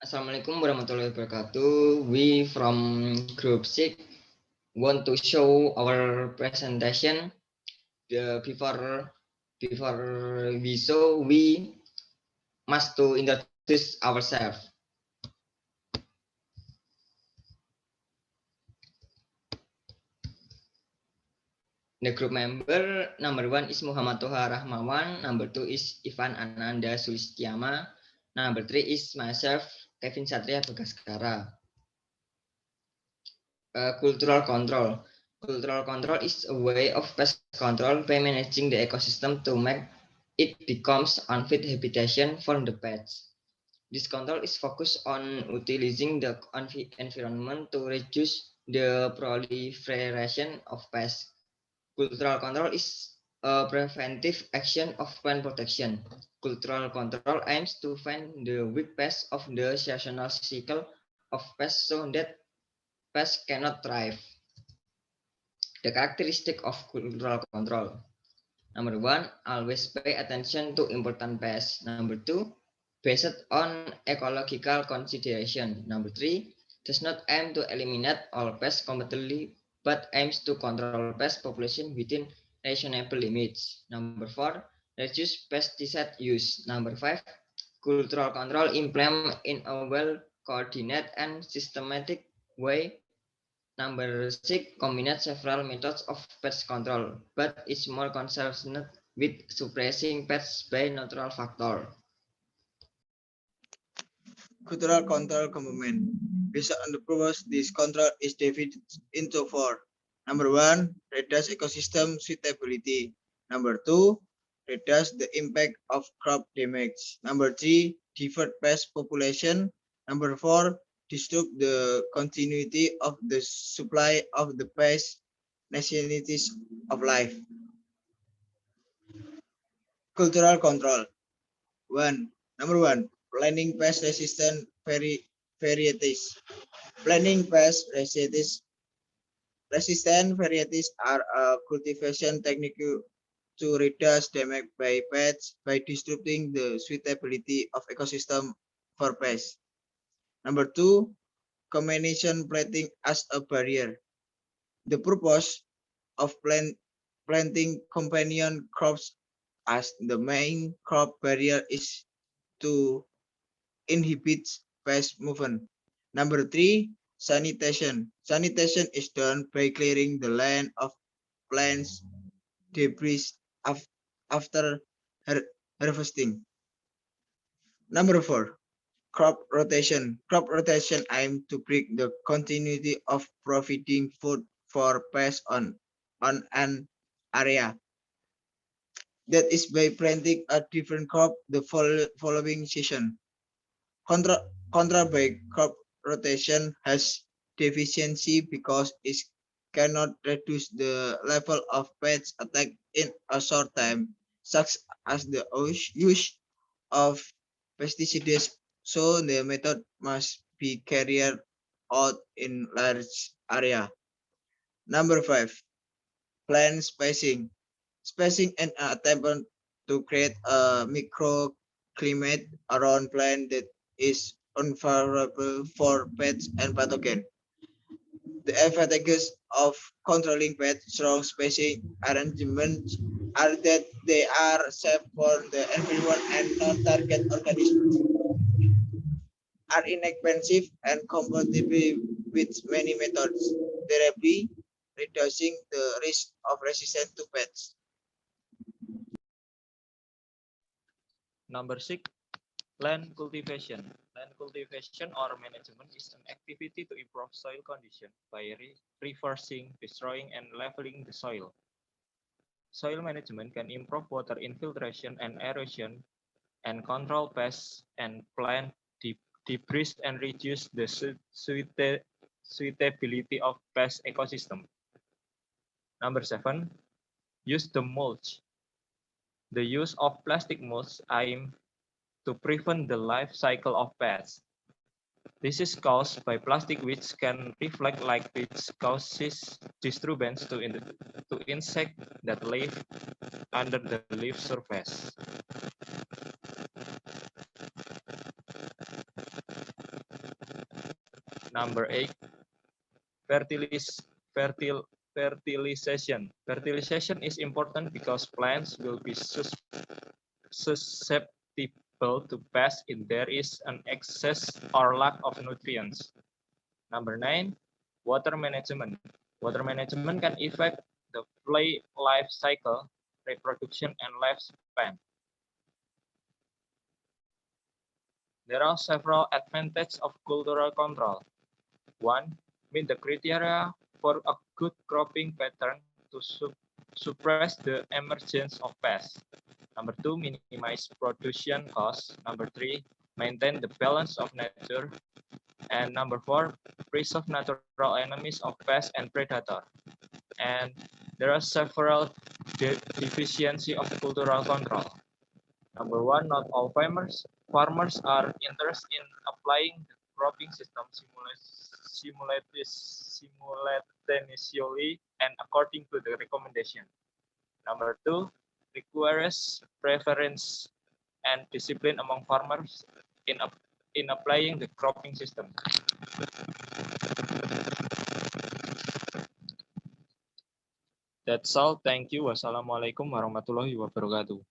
Assalamualaikum warahmatullahi wabarakatuh. We from Group 6 want to show our presentation. Before we show, we must to introduce ourselves. The group member number 1 is Muhammad Thoha Rachmawan, number 2 is Ivan Ananda S, number 3 is myself Kevin Satria B. Cultural control. Cultural control is a way of pest control by managing the ecosystem to make it becomes unfit habitation for the pests. This control is focused on utilizing the environment to reduce the proliferation of pests. Cultural control is a preventive action of plant protection. Cultural control aims to find the weak pests of the seasonal cycle of pests so that pests cannot thrive. The characteristic of cultural control. Number 1, always pay attention to important pests. Number 2, based on ecological consideration. Number 3, does not aim to eliminate all pests completely, but aims to control pest population within reasonable limits. Number 4, reduce pesticide use. Number 5, cultural control implemented in a well-coordinated and systematic way. Number 6, combines several methods of pest control, but is more concerned with suppressing pests by natural factor. Cultural control component. Based on the purpose, this control is divided into 4. Number 1, reduce ecosystem suitability. Number 2, reduce the impact of crop damage. Number 3, divert pest population. Number 4, disturb the continuity of the supply of the pest necessities of life. Cultural control. Number 1, planting pest resistant varieties. Planting pest resistant varieties are a cultivation technique to reduce damage by pests by disrupting the suitability of ecosystem for pests. Number 2, combination planting as a barrier. The purpose of planting companion crops as the main crop barrier is to inhibit pest movement. Number 3, sanitation. Sanitation is done by clearing the land of plants debris after harvesting. Number 4, crop rotation. Crop rotation aims to break the continuity of providing food for pests on an area. That is by planting a different crop the following season. Contra by crop rotation has deficiency because it cannot reduce the level of pest attack in a short time, such as the use of pesticides. So the method must be carried out in large area. Number 5, plant spacing. Spacing an attempt to create a microclimate around plant that is unfavorable for pests and pathogens. The advantages of controlling pest strong spacing arrangements are that they are safe for the environment and non-target organisms, are inexpensive and compatible with many methods, thereby reducing the risk of resistance to pests. Number 6, land cultivation. Land cultivation or management is an activity to improve soil condition by reversing, destroying, and leveling the soil. Soil management can improve water infiltration and erosion and control pests and plant debris and reduce the suitability of pest ecosystem. Number 7, use the mulch. The use of plastic mulch aims to prevent the life cycle of pests. This is caused by plastic which can reflect light, which causes disturbance to insects that live under the leaf surface. Number 8, fertilization. Fertilization is important because plants will be susceptible to pests if there is an excess or lack of nutrients. Number 9, water management. Water management can affect the plant life cycle, reproduction, and lifespan. There are several advantages of cultural control. 1. Meet the criteria for a good cropping pattern to suppress the emergence of pests. Number 2, minimize production costs. Number 3, maintain the balance of nature. And number 4, preserve natural enemies of pests and predator. And there are several deficiencies of cultural control. Number 1, not all farmers are interested in applying the cropping system simultaneously and according to the recommendation. Number 2, requires preference and discipline among farmers in applying the cropping system. That's all. Thank you. Wassalamualaikum warahmatullahi wabarakatuh.